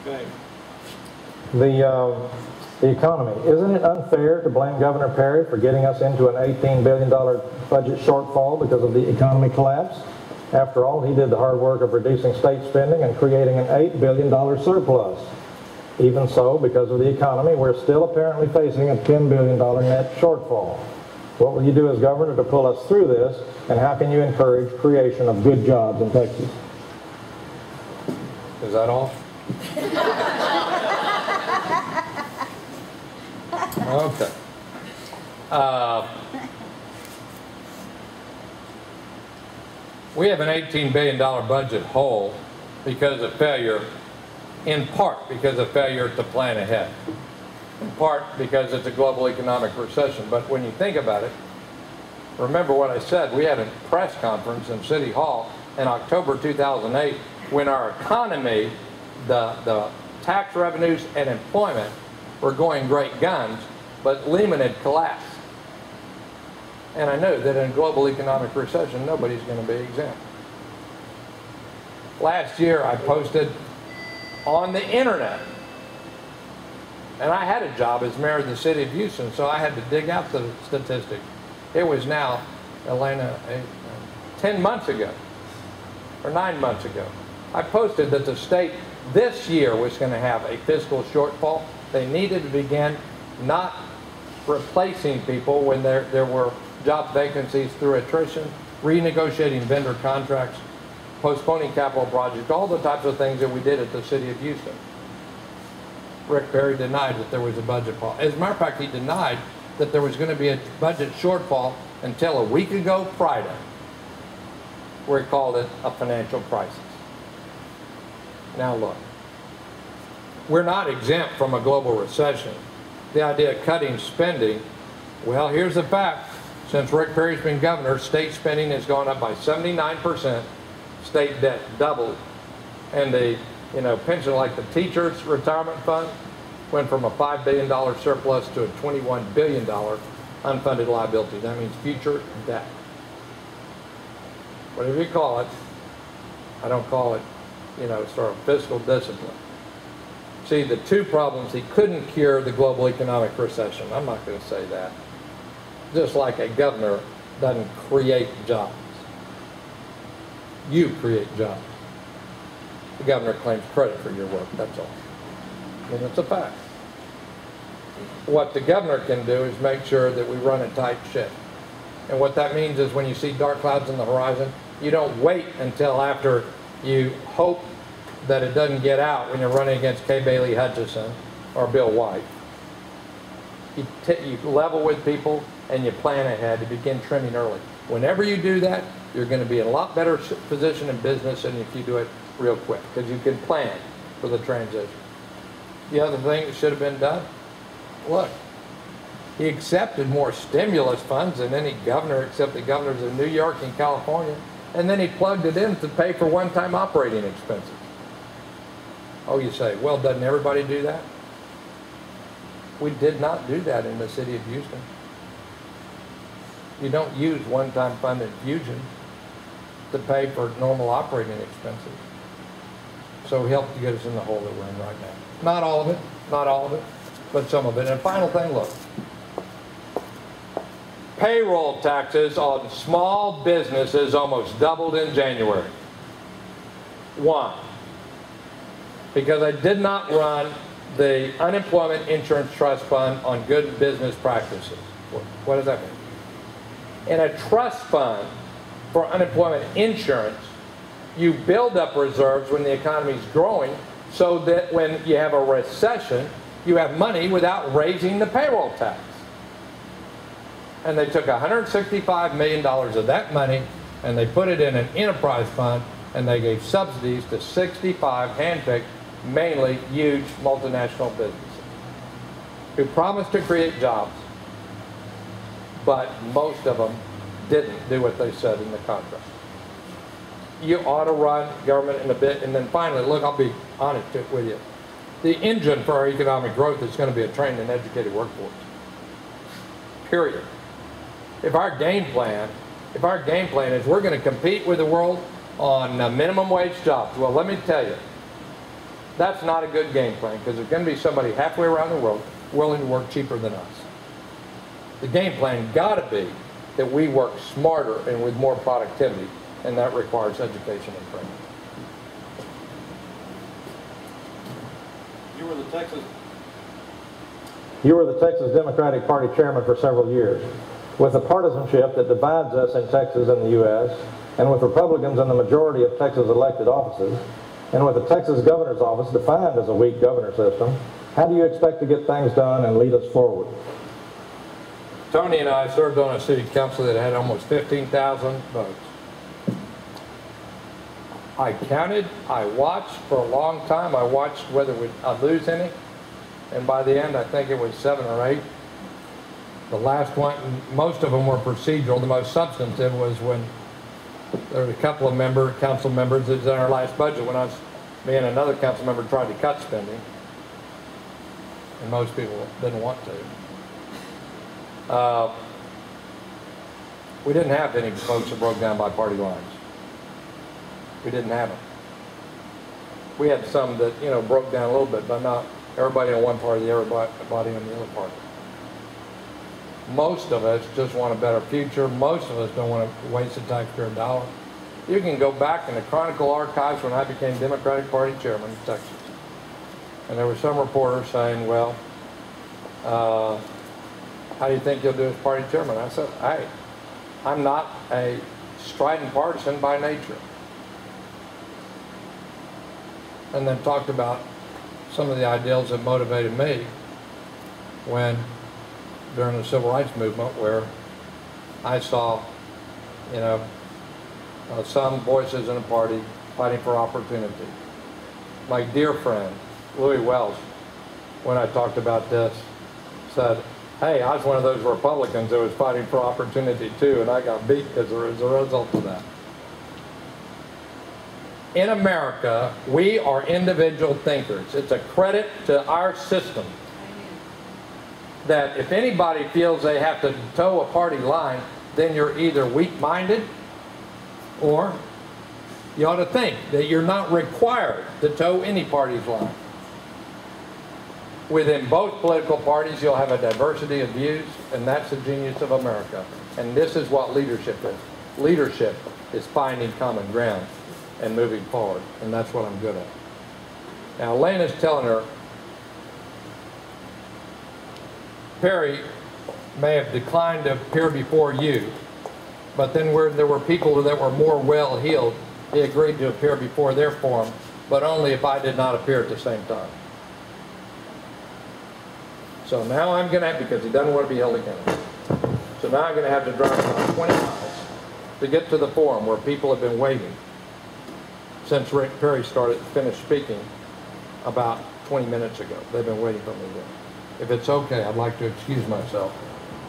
Okay. The economy. Isn't it unfair to blame Governor Perry for getting us into an $18 billion budget shortfall because of the economy collapse? After all, he did the hard work of reducing state spending and creating an $8 billion surplus. Even so, because of the economy, we're still apparently facing a $10 billion net shortfall. What will you do as governor to pull us through this, and how can you encourage creation of good jobs in Texas? Is that all? Okay. We have an $18 billion budget hole because of failure, in part because of failure to plan ahead, in part because it's a global economic recession. But when you think about it, remember what I said, we had a press conference in City Hall in October 2008 when our economy, the tax revenues and employment were going great guns, but Lehman had collapsed. And I know that in a global economic recession, nobody's going to be exempt. Last year, I posted on the internet, and I had a job as mayor of the city of Houston, so I had to dig out the statistics. It was now, Elena, 10 months ago, or 9 months ago. I posted that the state this year was going to have a fiscal shortfall. They needed to begin not replacing people when there were job vacancies through attrition, renegotiating vendor contracts, postponing capital projects, all the types of things that we did at the city of Houston. Rick Perry denied that there was a budget fall. As a matter of fact, he denied that there was going to be a budget shortfall until a week ago Friday, where he called it a financial crisis. Now look, we're not exempt from a global recession. The idea of cutting spending, well, here's the fact. Since Rick Perry's been governor, state spending has gone up by 79%, state debt doubled, and the pension, like the teachers' retirement fund, went from a $5 billion surplus to a $21 billion unfunded liability. That means future debt. Whatever you call it, I don't call it, sort of fiscal discipline. See, the two problems, he couldn't cure the global economic recession. I'm not going to say that. Just like a governor doesn't create jobs. You create jobs. The governor claims credit for your work, that's all. And it's a fact. What the governor can do is make sure that we run a tight ship. And what that means is when you see dark clouds on the horizon, you don't wait until after you hope that it doesn't get out when you're running against Kay Bailey Hutchison or Bill White. You level with people and you plan ahead to begin trimming early. Whenever you do that, you're going to be in a lot better position in business than if you do it real quick, because you can plan for the transition. The other thing that should have been done, look, he accepted more stimulus funds than any governor except the governors of New York and California, and then he plugged it in to pay for one-time operating expenses. Oh, you say, well, doesn't everybody do that? We did not do that in the city of Houston. You don't use one-time fund infusion to pay for normal operating expenses. So he helped to get us in the hole that we're in right now. Not all of it, but some of it. And final thing, look. Payroll taxes on small businesses almost doubled in January. Why? Because I did not run the Unemployment Insurance Trust Fund on good business practices. What does that mean? In a trust fund for unemployment insurance, you build up reserves when the economy is growing so that when you have a recession, you have money without raising the payroll tax. And they took $165 million of that money and they put it in an enterprise fund and they gave subsidies to 65 handpicked, mainly huge multinational businesses who promised to create jobs, but most of them didn't do what they said in the contract. You ought to run government in a bit. And then finally, look, I'll be honest with you. The engine for our economic growth is going to be a trained and educated workforce. Period. If our game plan is we're going to compete with the world on minimum wage jobs, well, let me tell you, That's not a good game plan, because there's going to be somebody halfway around the world willing to work cheaper than us. The game plan got to be that we work smarter and with more productivity, and that requires education and training. You were the Texas Democratic Party chairman for several years. With the partisanship that divides us in Texas and the U.S., and with Republicans in the majority of Texas elected offices, and with the Texas governor's office defined as a weak governor system, how do you expect to get things done and lead us forward? Tony and I served on a city council that had almost 15,000 votes. I counted, I watched for a long time. I watched whether I'd lose any, and by the end I think it was 7 or 8. The last one, most of them were procedural. The most substantive was when there were a couple of council members that was in our last budget when me and another council member tried to cut spending, and most people didn't want to. We didn't have any votes that broke down by party lines. We didn't have them. We had some that, you know, broke down a little bit, but not everybody on one party, everybody on the other party. Most of us just want a better future. Most of us don't want to waste a taxpayer dollar. You can go back in the Chronicle archives when I became Democratic Party chairman in Texas. And there were some reporters saying, well, how do you think you'll do as party chairman? I said, hey, I'm not a strident partisan by nature. And then talked about some of the ideals that motivated me during the civil rights movement, where I saw, you know, some voices in the party fighting for opportunity. My dear friend, Louis Wells, when I talked about this, said, hey, I was one of those Republicans that was fighting for opportunity too, and I got beat as a result of that. In America, we are individual thinkers. It's a credit to our system that if anybody feels they have to toe a party line, then you're either weak-minded or you ought to think that you're not required to toe any party's line. Within both political parties, you'll have a diversity of views, and that's the genius of America. And this is what leadership is. Leadership is finding common ground and moving forward, and that's what I'm good at. Now, Elena's telling her, Perry may have declined to appear before you, but then there were people that were more well-heeled. He agreed to appear before their forum, but only if I did not appear at the same time. So now I'm going to have, because he doesn't want to be held accountable, so now I'm going to have to drive about 20 miles to get to the forum where people have been waiting since Rick Perry finished speaking about 20 minutes ago. They've been waiting for me there. If it's okay, I'd like to excuse myself.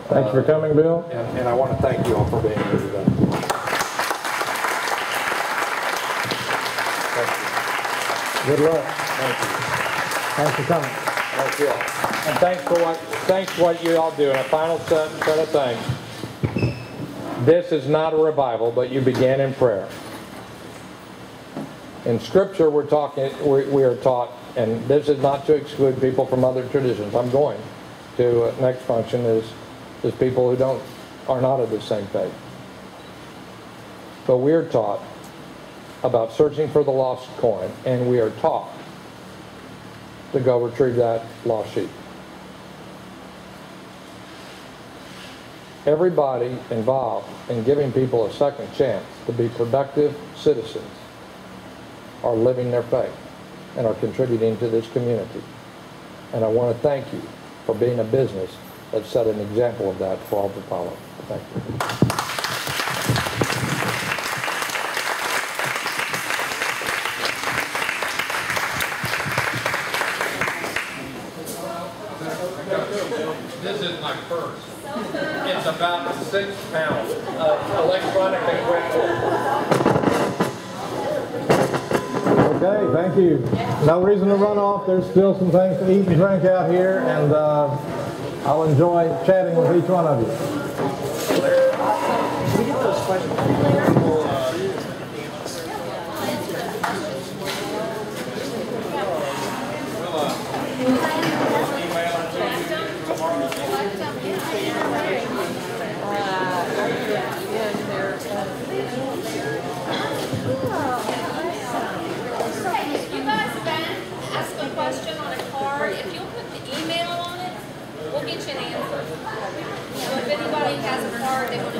Thanks for coming, Bill. And I want to thank you all for being here today. Thank you. Good luck. Thank you. Thanks for coming. Thank you all. And thanks for what you all do. And a final set of things. This is not a revival, but you began in prayer. In Scripture, we are taught, and this is not to exclude people from other traditions. I'm going to next function is people who are not of the same faith. But we are taught about searching for the lost coin, and we are taught to go retrieve that lost sheep. Everybody involved in giving people a second chance to be productive citizens are living their faith and are contributing to this community. And I want to thank you for being a business that set an example of that for all to follow. Thank you. This is my purse. It's about 6 pounds of electronic equipment. Okay, thank you. No reason to run off. There's still some things to eat and drink out here, and I'll enjoy chatting with each one of you. Can we get those questions? You guys ask a question on a card. If you'll put the email on it, we'll get you an answer. So if anybody has a card they want